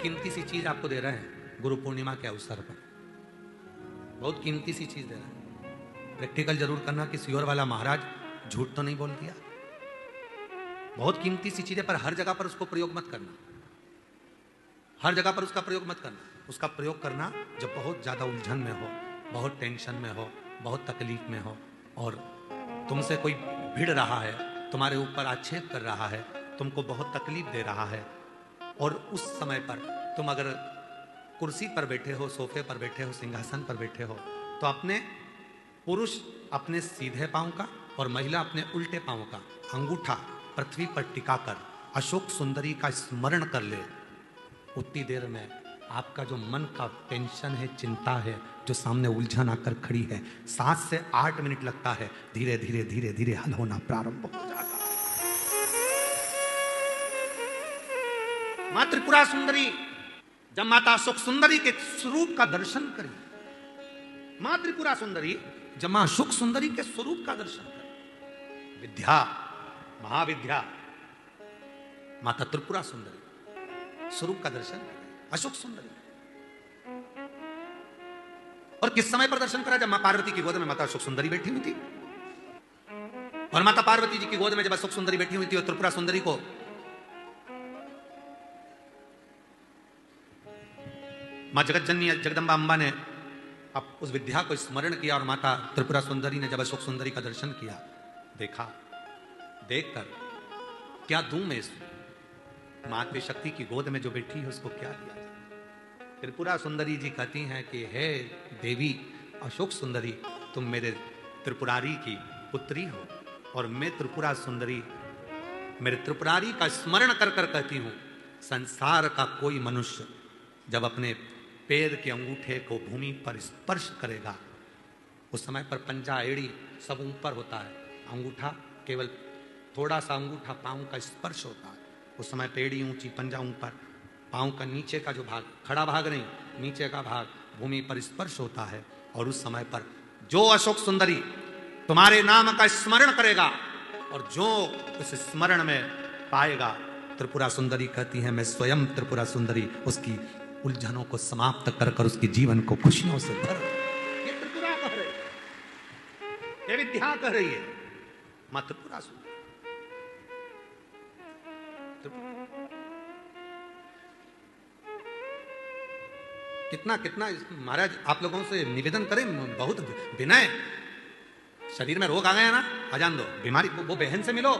कीमती सी चीज आपको दे रहे हैं गुरु पूर्णिमा के अवसर पर, बहुत कीमती सी चीज दे रहे हैं। प्रैक्टिकल जरूर करना कि सियोर वाला महाराज झूठ तो नहीं बोल दिया। बहुत कीमती सी चीज है, पर हर जगह पर उसको प्रयोग मत करना, हर जगह पर उसका प्रयोग मत करना। उसका प्रयोग करना जब बहुत ज्यादा उलझन में हो, बहुत टेंशन में हो, बहुत तकलीफ में हो, और तुमसे कोई भिड़ रहा है, तुम्हारे ऊपर आक्षेप कर रहा है, तुमको बहुत तकलीफ दे रहा है, और उस समय पर तुम अगर कुर्सी पर बैठे हो, सोफे पर बैठे हो, सिंहासन पर बैठे हो, तो अपने पुरुष अपने सीधे पांव का और महिला अपने उल्टे पांव का अंगूठा पृथ्वी पर टिकाकर अशोक सुंदरी का स्मरण कर ले। उतनी देर में आपका जो मन का टेंशन है, चिंता है, जो सामने उलझन आकर खड़ी है, 7 से 8 मिनट लगता है, धीरे धीरे धीरे धीरे हल होना प्रारंभ हो जाता है। मां त्रिपुरा सुंदरी जब माता अशोक सुंदरी के स्वरूप का दर्शन करी, मां त्रिपुरा सुंदरी जब मां अशोक सुंदरी के स्वरूप का दर्शन करी, विद्या महाविद्या माता त्रिपुरा सुंदरी स्वरूप का दर्शन करी, अशोक सुंदरी। और किस समय पर दर्शन करा? जब मां पार्वती की गोद में माता अशोक सुंदरी बैठी हुई थी, और माता पार्वती जी की गोद में जब अशोक सुंदरी बैठी हुई थी, और त्रिपुरा सुंदरी को मां जगतजननी जगदम्बा अम्बा ने अब उस विद्या को स्मरण किया, और माता त्रिपुरा सुंदरी ने जब अशोक सुंदरी का दर्शन किया, देखा, देखकर क्या दूं मैं इस मातृ शक्ति की गोद में जो बैठी है उसको क्या दिया जाए? त्रिपुरा सुंदरी जी कहती हैं कि हे देवी अशोक सुंदरी, तुम मेरे त्रिपुरारी की पुत्री हो, और मैं त्रिपुरा सुंदरी मेरे त्रिपुरारी का स्मरण कर कर कहती हूं, संसार का कोई मनुष्य जब अपने पैर के अंगूठे को भूमि पर स्पर्श करेगा, उस समय पर पंजा एड़ी सब ऊपर होता है, अंगूठा केवल थोड़ा सा अंगूठा पांव का स्पर्श होता है, उस समय पेड़ी ऊंची, पंजा ऊपर, पांव का नीचे का जो भाग, खड़ा भाग नहीं, नीचे का भाग भूमि पर स्पर्श होता है। और उस समय पर जो अशोक सुंदरी तुम्हारे नाम का स्मरण करेगा और जो उस स्मरण में पाएगा, त्रिपुरा सुंदरी कहती है मैं स्वयं त्रिपुरा सुंदरी उसकी उलझनों को समाप्त कर कर उसके जीवन को खुशियों से भर। ये त्रिपुरा कह रही है, ये विद्या कह रही है, मां त्रिपुरा सुंदरी। कितना कितना महाराज आप लोगों से निवेदन करें, बहुत विनय। शरीर में रोग आ गया ना, अजान दो, बीमारी, वो बहन से मिलो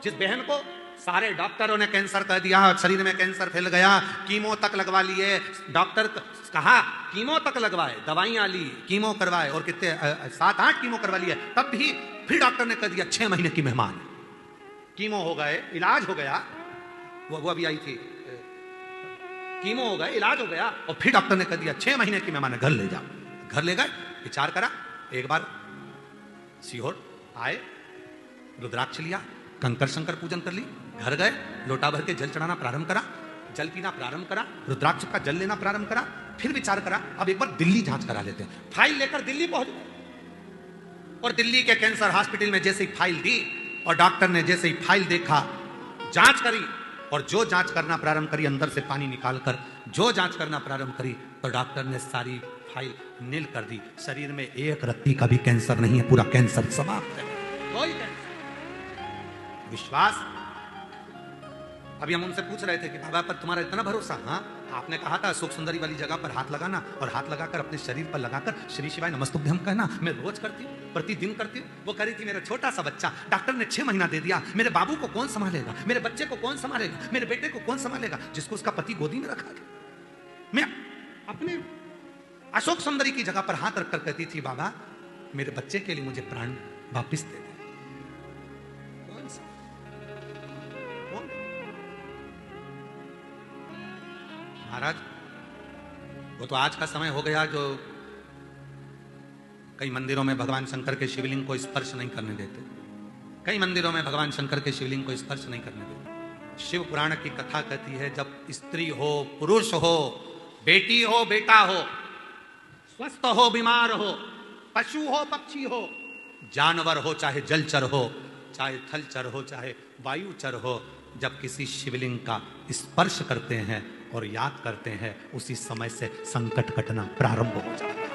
जिस बहन को सारे डॉक्टरों ने कैंसर कह दिया, शरीर में कैंसर फैल गया, कीमो तक लगवा लिए, डॉक्टर कहा कीमो तक लगवाए, दवाइयां ली, कीमो करवाए, और कितने 7-8 कीमो करवा लिए, तब भी फिर डॉक्टर ने कह दिया 6 महीने की मेहमान। कीमो हो गए, इलाज हो गया, वो अभी आई थी, कीमो हो गए, इलाज हो गया, और फिर डॉक्टर ने कह दिया 6 महीने की मेहमान है, घर ले जाओ। घर ले गए, विचार करा, एक बार सीहोर आए, रुद्राक्ष लिया, कंकर शंकर पूजन कर ली, घर गए, लोटा भर के जल चढ़ाना प्रारंभ करा, जल पीना प्रारंभ करा, रुद्राक्ष का जल लेना प्रारंभ करा, फिर विचार करा अब एक बार दिल्ली जांच करा लेते हैं। फाइल लेकर दिल्ली पहुंच गए, और दिल्ली के कैंसर हॉस्पिटल में जैसे ही फाइल दी, और डॉक्टर ने जैसे ही फाइल देखा, जांच करी, और जो जांच करना प्रारंभ करी, अंदर से पानी निकालकर जो जांच करना प्रारंभ करी, तो डॉक्टर ने सारी फाइल नील कर दी। शरीर में एक रत्ती का भी कैंसर नहीं है, पूरा कैंसर समाप्त है, कोई कैंसर। विश्वास। अभी हम उनसे पूछ रहे थे कि बाबा पर तुम्हारा इतना भरोसा? हाँ, आपने कहा था अशोक सुंदरी वाली जगह पर हाथ लगाना, और हाथ लगाकर अपने शरीर पर लगाकर श्री शिवाय नमस्तुभ्यं कहना। मैं रोज करती हूँ, प्रतिदिन करती हूँ। वो कह रही थी मेरा छोटा सा बच्चा, डॉक्टर ने 6 महीना दे दिया, मेरे बाबू को कौन संभालेगा, मेरे बच्चे को कौन संभालेगा, मेरे बेटे को कौन संभालेगा, जिसको उसका पति गोदी में रखा था। मैं अपने अशोक सुंदरी की जगह पर हाथ रखकर कहती थी बाबा मेरे बच्चे के लिए मुझे प्राण वापिस दे दे। महाराज वो तो आज का समय हो गया जो कई मंदिरों में भगवान शंकर के शिवलिंग को स्पर्श नहीं करने देते, कई मंदिरों में भगवान शंकर के शिवलिंग को स्पर्श नहीं करने देते। शिव पुराण की कथा कहती है जब स्त्री हो, पुरुष हो, बेटी हो, बेटा हो, स्वस्थ हो, बीमार हो, पशु हो, पक्षी हो, जानवर हो, चाहे जलचर हो, चाहे थलचर हो, चाहे वायुचर हो, जब किसी शिवलिंग का स्पर्श करते हैं और याद करते हैं, उसी समय से संकट कटना प्रारंभ हो जाता है।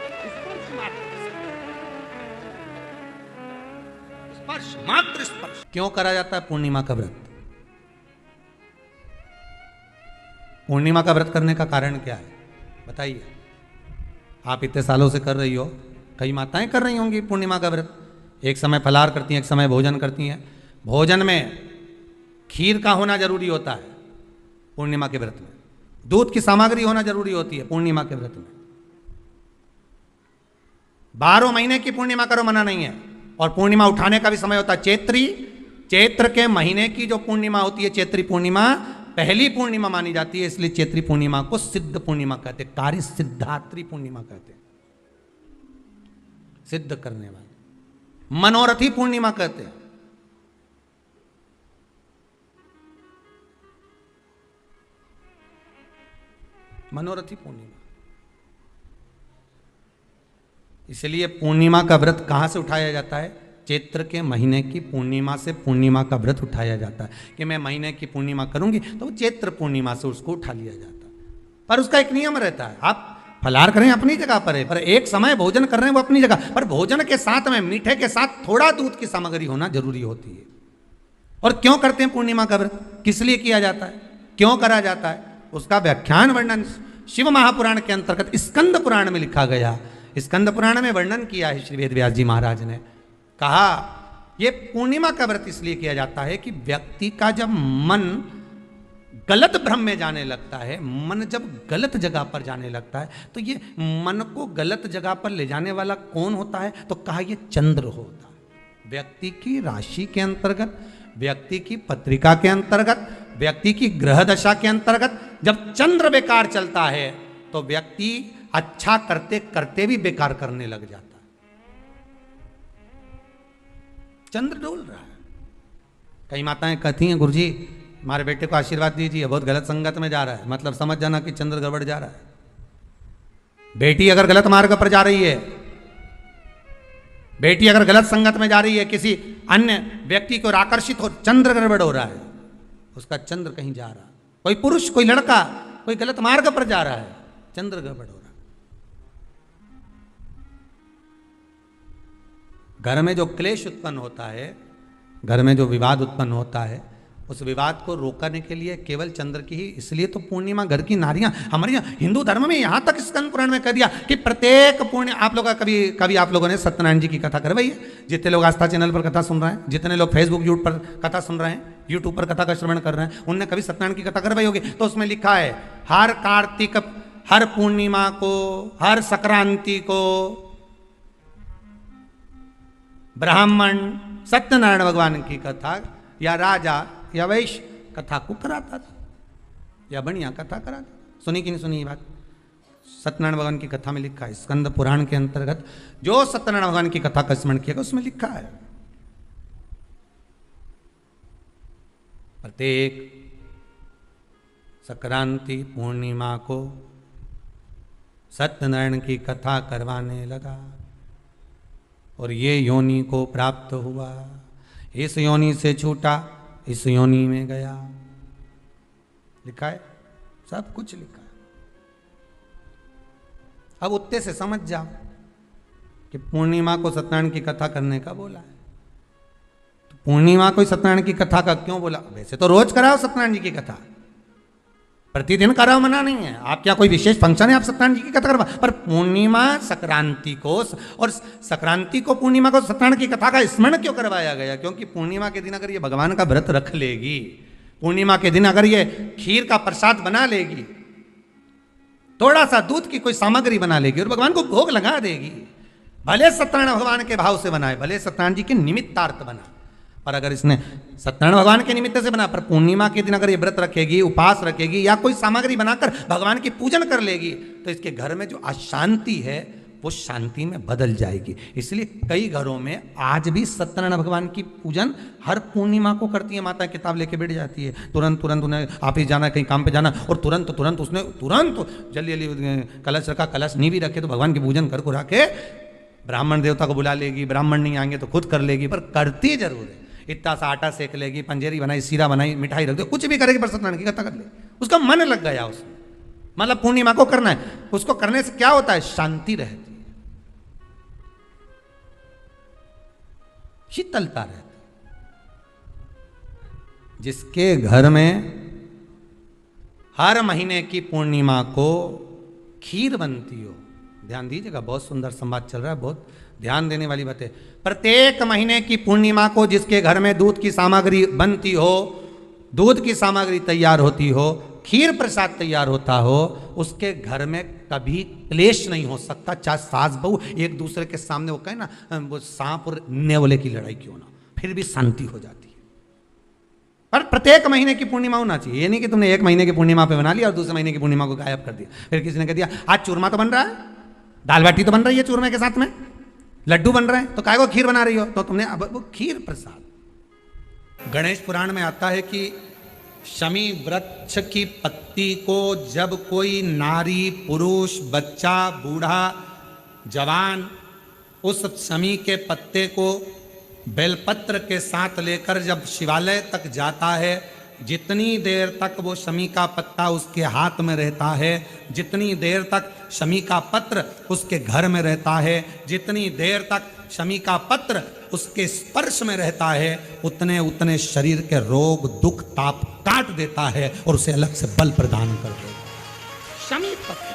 स्पर्श, मात्र स्पर्श। क्यों करा जाता है पूर्णिमा का व्रत? पूर्णिमा का व्रत करने का कारण क्या है बताइए? आप इतने सालों से कर रही हो, कई माताएं कर रही होंगी पूर्णिमा का व्रत। एक समय फलाहार करती हैं, एक समय भोजन करती हैं। भोजन में खीर का होना जरूरी होता है पूर्णिमा के व्रत में। दूध की सामग्री होना जरूरी होती है पूर्णिमा के व्रत में। 12 महीने की पूर्णिमा करो, मना नहीं है। और पूर्णिमा उठाने का भी समय होता है चैत्री। चैत्र के महीने की जो पूर्णिमा होती है, चैत्री पूर्णिमा पहली पूर्णिमा मानी जाती है, इसलिए चैत्री पूर्णिमा को सिद्ध पूर्णिमा कहते हैं। कार्य सिद्धात्री पूर्णिमा कहते हैं, सिद्ध करने वाले। मनोरथी पूर्णिमा कहते हैं। मनोरथी पूर्णिमा। इसलिए पूर्णिमा का व्रत कहां से उठाया जाता है? चैत्र के महीने की पूर्णिमा से पूर्णिमा का व्रत उठाया जाता है कि मैं महीने की पूर्णिमा करूंगी तो चैत्र पूर्णिमा से उसको उठा लिया जाता है। पर उसका एक नियम रहता है, आप फलाहार करें अपनी जगह पर है, पर एक समय भोजन कर रहे हैं वो अपनी जगह पर। भोजन के साथ में मीठे के साथ थोड़ा दूध की सामग्री होना जरूरी होती है। और क्यों करते हैं पूर्णिमा का व्रत? किस लिए किया जाता है, क्यों करा जाता है? उसका व्याख्यान वर्णन शिव महापुराण के अंतर्गत स्कंद पुराण में लिखा गया। स्कंद पुराण में वर्णन किया है श्री वेद व्यास जी महाराज ने। कहा यह पूर्णिमा का व्रत इसलिए किया जाता है कि व्यक्ति का जब मन गलत भ्रम में जाने लगता है, मन जब गलत जगह पर जाने लगता है, तो ये मन को गलत जगह पर ले जाने वाला कौन होता है? तो कहा यह चंद्र होता है। व्यक्ति की राशि के अंतर्गत, व्यक्ति की पत्रिका के अंतर्गत, व्यक्ति की ग्रह दशा के अंतर्गत जब चंद्र बेकार चलता है तो व्यक्ति अच्छा करते करते भी बेकार करने लग जाता है। चंद्र डोल रहा है। कई माताएं कहती हैं गुरुजी हमारे बेटे को आशीर्वाद दीजिए, बहुत गलत संगत में जा रहा है। मतलब समझ जाना कि चंद्र गड़बड़ जा रहा है। बेटी अगर गलत मार्ग पर जा रही है, बेटी अगर गलत संगत में जा रही है, किसी अन्य व्यक्ति को आकर्षित हो, चंद्र गड़बड़ हो रहा है, उसका चंद्र कहीं जा रहा है। कोई पुरुष, कोई लड़का, कोई गलत मार्ग पर जा रहा है, चंद्र गड़बड़ हो रहा है। घर में जो क्लेश उत्पन्न होता है, घर में जो विवाद उत्पन्न होता है, उस विवाद को रोकने के लिए केवल चंद्र की ही, इसलिए तो पूर्णिमा घर की नारियां हमारे हिंदू धर्म में यहां तक स्कंद पुराण में कह दिया कि प्रत्येक पूर्णिमा। आप लोग कभी आप लोगों ने सत्यनारायण जी की कथा करवाई है? जितने लोग आस्था चैनल पर कथा सुन रहे हैं, जितने लोग फेसबुक यूट्यूब पर कथा सुन रहे हैं, यूट्यूब पर कथा का श्रवण कर रहे हैं, उनने कभी सत्यनारायण की कथा करवाई होगी। तो उसमें लिखा है हर कार्तिक, हर पूर्णिमा को, हर संक्रांति को ब्राह्मण सत्यनारायण भगवान की कथा या राजा या वैश्य कथा को कराता था, या बढ़िया कथा कराता। सुनी कि नहीं सुनी ये बात? सत्यनारायण भगवान की कथा में लिखा है, स्कंद पुराण के अंतर्गत जो सत्यनारायण भगवान की कथा का स्मरण किया उसमें लिखा है प्रत्येक संक्रांति पूर्णिमा को सत्यनारायण की कथा करवाने लगा और ये योनि को प्राप्त हुआ। इस योनि से छूटा, इस योनि में गया। लिखा है, सब कुछ लिखा है। अब उत्ते से समझ जाओ कि पूर्णिमा को सत्यनारायण की कथा करने का बोला है। तो पूर्णिमा को सत्यनारायण की कथा का क्यों बोला? वैसे तो रोज कराओ सत्यनारायण जी की कथा, प्रतिदिन कराओ, मना नहीं है। आप क्या कोई विशेष फंक्शन है आप सत्यनारायण जी की कथा करवा, पर पूर्णिमा संक्रांति को और संक्रांति को पूर्णिमा को सत्यनारायण की कथा का स्मरण क्यों करवाया गया? क्योंकि पूर्णिमा के दिन अगर ये भगवान का व्रत रख लेगी, पूर्णिमा के दिन अगर ये खीर का प्रसाद बना लेगी, थोड़ा सा दूध की कोई सामग्री बना लेगी और भगवान को भोग लगा देगी, भले सत्यनारायण भगवान के भाव से बनाए, भले सत्यनारायण जी के निमित्तार्थ बना, पर अगर इसने सत्यनारायण भगवान के निमित्त से बना, पर पूर्णिमा के दिन अगर ये व्रत रखेगी, उपास रखेगी या कोई सामग्री बनाकर भगवान की पूजन कर लेगी, तो इसके घर में जो अशांति है वो शांति में बदल जाएगी। इसलिए कई घरों में आज भी सत्यनारायण भगवान की पूजन हर पूर्णिमा को करती है। माता किताब लेके बैठ जाती है, तुरंत उन्हें ऑफिस जाना, कहीं काम पे जाना, और तुरंत उसने जल्दी जल्दी कलश रखा, कलश नहीं भी रखे तो भगवान की पूजन कर के ब्राह्मण देवता को बुला लेगी। ब्राह्मण नहीं आएंगे तो खुद कर लेगी, पर करती जरूर है। इतना सा आटा सेक लेगी, पंजेरी बनाई, सीरा बनाई, मिठाई रख दो, कुछ भी करेगी, पर सत्यनारायण की कथा कर ले। उसका मन लग गया उसमें। मतलब पूर्णिमा को करना है। उसको करने से क्या होता है? शांति रहती है, शीतलता रहती है। जिसके घर में हर महीने की पूर्णिमा को खीर बनती हो, ध्यान दीजिएगा, बहुत सुंदर संवाद चल रहा है, बहुत ध्यान देने वाली बात है। प्रत्येक महीने की पूर्णिमा को जिसके घर में दूध की सामग्री बनती हो, दूध की सामग्री तैयार होती हो, खीर प्रसाद तैयार होता हो, उसके घर में कभी क्लेश नहीं हो सकता। चाहे सास बहू एक दूसरे के सामने वो कहे ना, वो सांप और नेवले की लड़ाई क्यों ना, फिर भी शांति हो जाती है। पर प्रत्येक महीने की पूर्णिमा होना चाहिए। ये नहीं कि तुमने एक महीने की पूर्णिमा पे बना लिया और दूसरे महीने की पूर्णिमा को गायब कर दिया। फिर किसी ने कह दिया आज चूरमा तो बन रहा है, दाल बाटी तो बन रही है चूरमे के साथ में, लड्डू बन रहे हैं, तो काहे को खीर बना रही हो? तो तुमने अब वो खीर प्रसाद। गणेश पुराण में आता है कि शमी वृक्ष की पत्ती को जब कोई नारी, पुरुष, बच्चा, बूढ़ा, जवान उस शमी के पत्ते को बेलपत्र के साथ लेकर जब शिवालय तक जाता है, जितनी देर तक वो शमी का पत्ता उसके हाथ में रहता है, जितनी देर तक शमी का पत्र उसके घर में रहता है, जितनी देर तक शमी का पत्र उसके स्पर्श में रहता है, उतने उतने शरीर के रोग, दुख, ताप काट देता है और उसे अलग से बल प्रदान कर देता है। शमी पत्र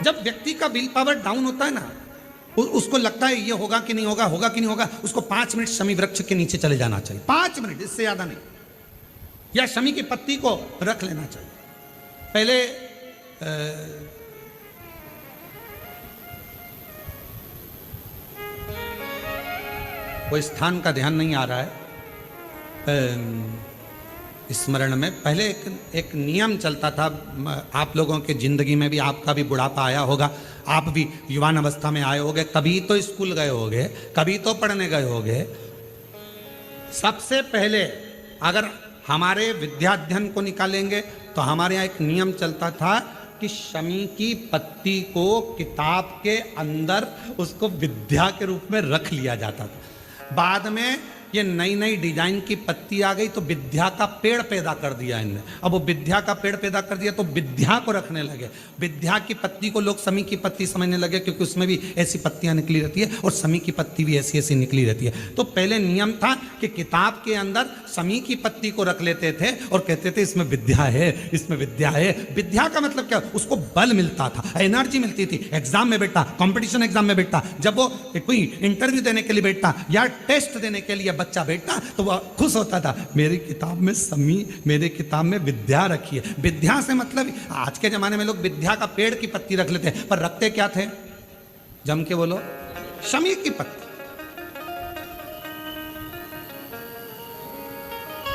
जब व्यक्ति का विल पावर डाउन होता है ना, उसको लगता है ये होगा कि नहीं होगा, होगा कि नहीं होगा, उसको 5 मिनट शमी वृक्ष के नीचे चले जाना चाहिए, 5 मिनट, इससे ज्यादा नहीं, या शमी की पत्ती को रख लेना चाहिए। पहले कोई स्थान का ध्यान नहीं आ रहा है स्मरण में, पहले एक नियम चलता था, आप लोगों के जिंदगी में भी, आपका भी बुढ़ापा आया होगा, आप भी युवान अवस्था में आए होंगे, कभी तो स्कूल गए होंगे, कभी तो पढ़ने गए होंगे। सबसे पहले अगर हमारे विद्याध्ययन को निकालेंगे तो हमारे यहाँ एक नियम चलता था कि शमी की पत्ती को किताब के अंदर उसको विद्या के रूप में रख लिया जाता था। बाद में ये नई नई डिजाइन की पत्ती आ गई तो विद्या का पेड़ पैदा कर दिया इनने। अब वो विद्या का पेड़ पैदा कर दिया तो विद्या को रखने लगे। विद्या की पत्ती को लोग शमी की पत्ती समझने लगे, क्योंकि उसमें भी ऐसी पत्तियां निकली रहती है और शमी की पत्ती भी ऐसी ऐसी निकली रहती है। तो पहले नियम था कि किताब के अंदर शमी की पत्ती को रख लेते थे और कहते थे इसमें विद्या है, इसमें विद्या है। विद्या का मतलब क्या? उसको बल मिलता था, एनर्जी मिलती थी। एग्जाम में बैठा, कंपटीशन एग्जाम में बैठा, जब वो कोई इंटरव्यू देने के लिए बैठा या टेस्ट देने के लिए बच्चा बैठा तो वह खुश होता था, मेरी किताब में शमी, मेरे किताब में विद्या रखी है। विद्या से मतलब आज के जमाने में लोग विद्या का पेड़ की पत्ती रख लेते हैं, पर रखते क्या थे? जम के बोलो, शमी की पत्ती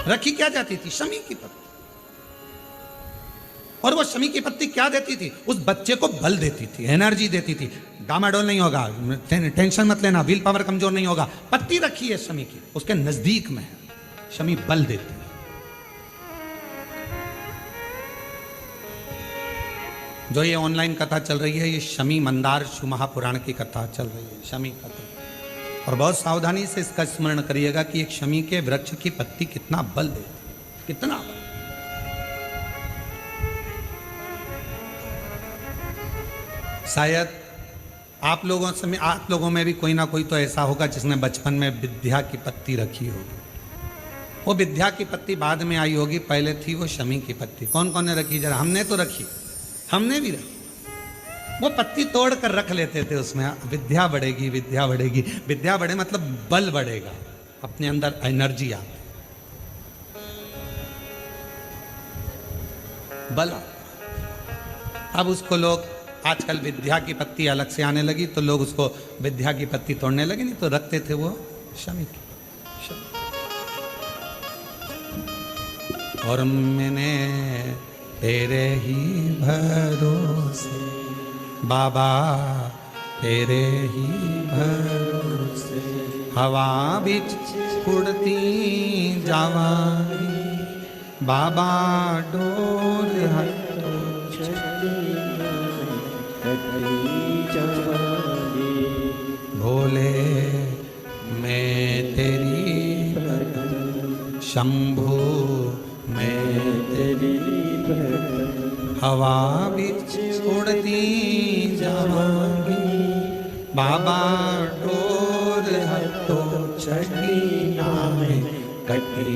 रखी क्या जाती थी? शमी की पत्ती। और वो शमी की पत्ती क्या देती थी? उस बच्चे को बल देती थी, एनर्जी देती थी। डामाडोल नहीं होगा, टेंशन मत लेना, विल पावर कमजोर नहीं होगा। पत्ती रखी है शमी की, उसके नजदीक में है, शमी बल देती है। जो ये ऑनलाइन कथा चल रही है, ये शमी मंदार शिव महापुराण की कथा चल रही है, शमी कथा। और बहुत सावधानी से इसका स्मरण करिएगा कि एक शमी के वृक्ष की पत्ती कितना बल देती है, कितना बल। शायद आप लोगों में भी कोई ना कोई तो ऐसा होगा जिसने बचपन में विद्या की पत्ती रखी होगी। वो विद्या की पत्ती बाद में आई होगी, पहले थी वो शमी की पत्ती। कौन कौन ने रखी? जरा हमने तो रखी, हमने भी रखी। वो पत्ती तोड़ कर रख लेते थे, उसमें विद्या बढ़ेगी, विद्या बढ़ेगी। विद्या बढ़े मतलब बल बढ़ेगा, अपने अंदर एनर्जी आ, बल। अब उसको लोग, आजकल विद्या की पत्ती अलग से आने लगी तो लोग उसको विद्या की पत्ती तोड़ने लगे, नहीं तो रखते थे वो शमी की। और मैंने तेरे ही भरोसे बाबा, तेरे ही भरोसे हवा बिच उड़ती जावानी, बाबा डोर हटो भोले मैं तेरी शंभो मैं तेरी हवा बिच उड़ती जावांगी, बाबा डोर हटो छठी नामे कटी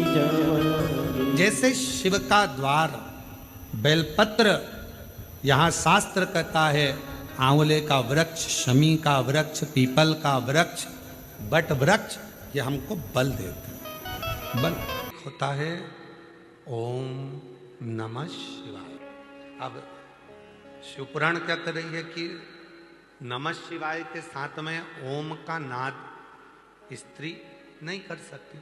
जावांगी। जैसे शिव का द्वार बेलपत्र, यहाँ शास्त्र कहता है आंवले का वृक्ष, शमी का वृक्ष, पीपल का वृक्ष, बट वृक्ष, ये हमको बल देते हैं। बल होता है ओम नमः शिवाय। अब शिवपुराण क्या कर रही है कि नमः शिवाय के साथ में ओम का नाद स्त्री नहीं कर सकती,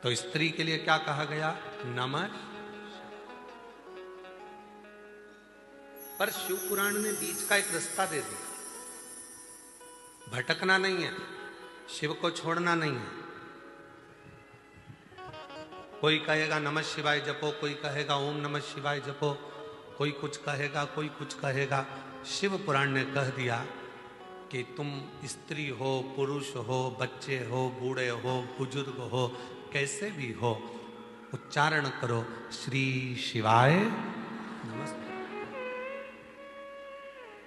तो स्त्री के लिए क्या कहा गया, नमः। पर शिवपुराण ने बीच का एक रास्ता दे दिया, भटकना नहीं है, शिव को छोड़ना नहीं है। कोई कहेगा नमः शिवाय जपो, कोई कहेगा ओम नमः शिवाय जपो, कोई कुछ कहेगा, कोई कुछ कहेगा। शिव पुराण ने कह दिया कि तुम स्त्री हो, पुरुष हो, बच्चे हो, बूढ़े हो, बुजुर्ग हो, कैसे भी हो, उच्चारण करो श्री शिवाय नमस्ते।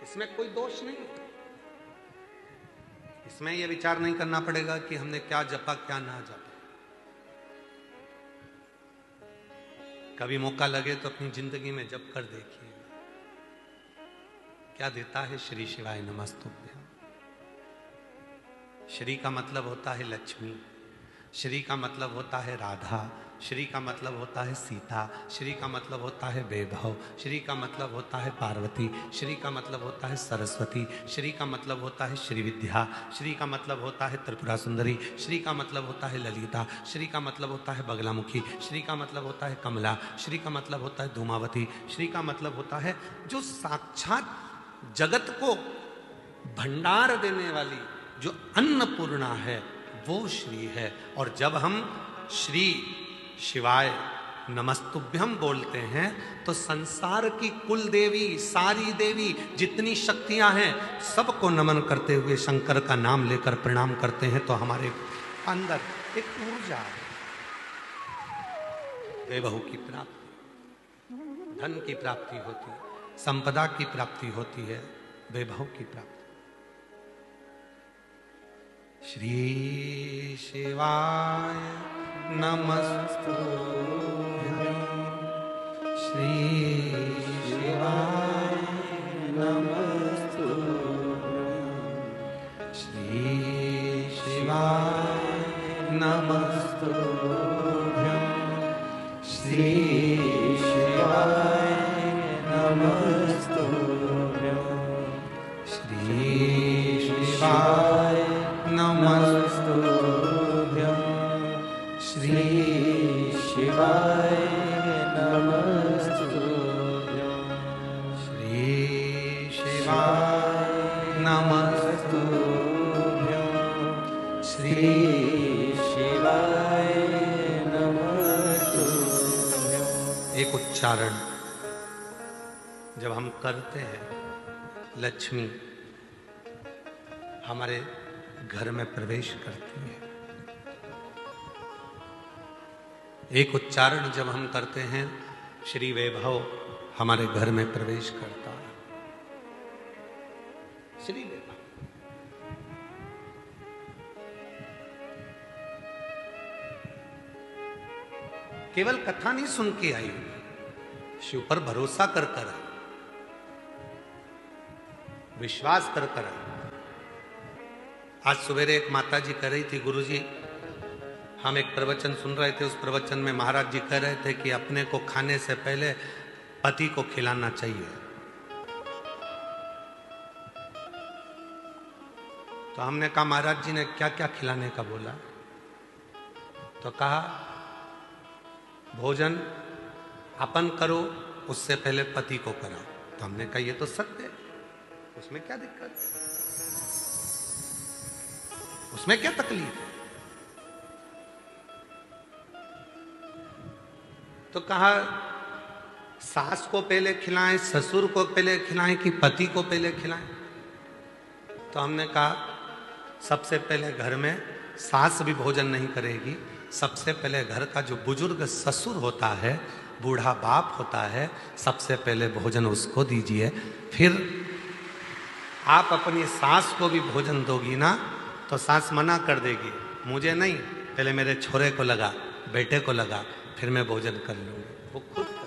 इसमें कोई दोष नहीं, इसमें यह विचार नहीं करना पड़ेगा कि हमने क्या जपा क्या ना जपा। कभी मौका लगे तो अपनी जिंदगी में जप कर देखिए, क्या देता है श्री शिवाय नमस्तुभ्यं। श्री का मतलब होता है लक्ष्मी, श्री का मतलब होता है राधा, श्री का मतलब होता है सीता, श्री का मतलब होता है वैभव, श्री का मतलब होता है पार्वती, श्री का मतलब होता है सरस्वती, श्री का मतलब होता है श्री विद्या, श्री का मतलब होता है त्रिपुरा सुंदरी, श्री का मतलब होता है ललिता, श्री का मतलब होता है बगलामुखी, श्री का मतलब होता है कमला, श्री का मतलब होता है धूमावती, श्री का मतलब होता है जो साक्षात जगत को भंडार देने वाली जो अन्नपूर्णा है, वो श्री है। और जब हम श्री शिवाय नमस्तुभ्यम बोलते हैं तो संसार की कुल देवी, सारी देवी, जितनी शक्तियां हैं, सबको नमन करते हुए शंकर का नाम लेकर प्रणाम करते हैं, तो हमारे अंदर एक ऊर्जा है। वैभव की प्राप्ति, धन की प्राप्ति होती है, संपदा की प्राप्ति होती है, वैभव की प्राप्ति। श्री शिवाय नमस्तुभ्यं, श्री शिवाय नमस्तुभ्यं, श्री शिवाय नमस्तुभ्यं, श्री शिवाय नमस्तुभ्यं, श्री शिवाय नमस्तुभ्यं, श्री शिवाय नमस्तुभ्यं, श्री शिवाय नमस्तुभ्यं, श्री शिवाय नमस्तुभ्यं। एक उच्चारण जब हम करते हैं, लक्ष्मी हमारे घर में प्रवेश करती है। एक उच्चारण जब हम करते हैं, श्री वैभव हमारे घर में प्रवेश करता है। श्री वैभव केवल कथा नहीं सुन के आई, शिव पर भरोसा कर कर आई, विश्वास कर कर आई। आज सवेरे एक माता जी कह रही थी, गुरुजी हम एक प्रवचन सुन रहे थे, उस प्रवचन में महाराज जी कह रहे थे कि अपने को खाने से पहले पति को खिलाना चाहिए। तो हमने कहा महाराज जी ने क्या क्या खिलाने का बोला? तो कहा भोजन अपन करो, उससे पहले पति को कराओ। तो हमने कहा ये तो सत्य है, उसमें क्या दिक्कत, उसमें क्या तकलीफ है? तो कहा सास को पहले खिलाएं, ससुर को पहले खिलाएं कि पति को पहले खिलाएं? तो हमने कहा सबसे पहले घर में सास भी भोजन नहीं करेगी सबसे पहले घर का जो बुजुर्ग ससुर होता है, बूढ़ा बाप होता है, सबसे पहले भोजन उसको दीजिए। फिर आप अपनी सास को भी भोजन दोगी ना तो सास मना कर देगी, मुझे नहीं, पहले मेरे छोरे को लगा, बेटे को लगा, फिर मैं भोजन कर लूंगी। वो खुद कर।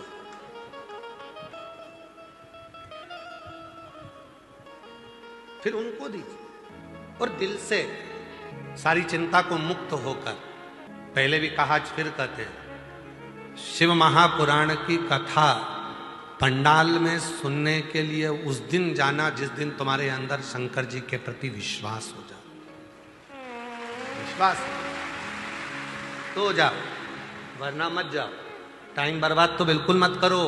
फिर उनको दीजिए और दिल से सारी चिंता को मुक्त होकर, पहले भी कहा आज फिर कहते हैं, शिव महापुराण की कथा पंडाल में सुनने के लिए उस दिन जाना जिस दिन तुम्हारे अंदर शंकर जी के प्रति विश्वास हो जाए। विश्वास तो जाओ, वरना मत जाओ। टाइम बर्बाद तो बिल्कुल मत करो।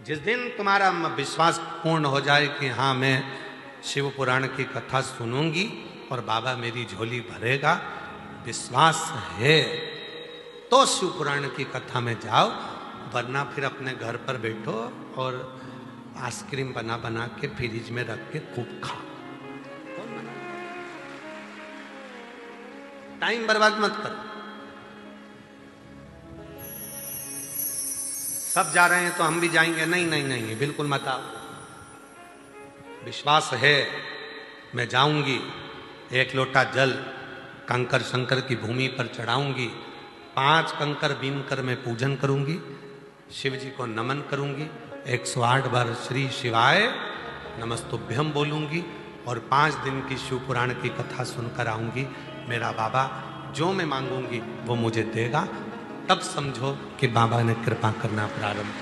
जिस दिन तुम्हारा विश्वास पूर्ण हो जाए कि हाँ मैं शिव पुराण की कथा सुनूंगी और बाबा मेरी झोली भरेगा, विश्वास है तो शिव पुराण की कथा में जाओ, वरना फिर अपने घर पर बैठो और आइसक्रीम बना बना के फ्रिज में रख के खूब खाओ। टाइम बर्बाद मत करो। सब जा रहे हैं तो हम भी जाएंगे, नहीं नहीं नहीं, बिल्कुल मत आओ। विश्वास है मैं जाऊंगी, एक लोटा जल कंकर शंकर की भूमि पर चढ़ाऊंगी, 5 कंकर बीन कर मैं पूजन करूंगी, शिव जी को नमन करूंगी, 108 बार श्री शिवाय नमस्तुभ्यम बोलूंगी और 5 दिन की शिव पुराण की कथा सुनकर आऊंगी। मेरा बाबा जो मैं मांगूंगी वो मुझे देगा। तब समझो कि बाबा ने कृपा करना प्रारंभ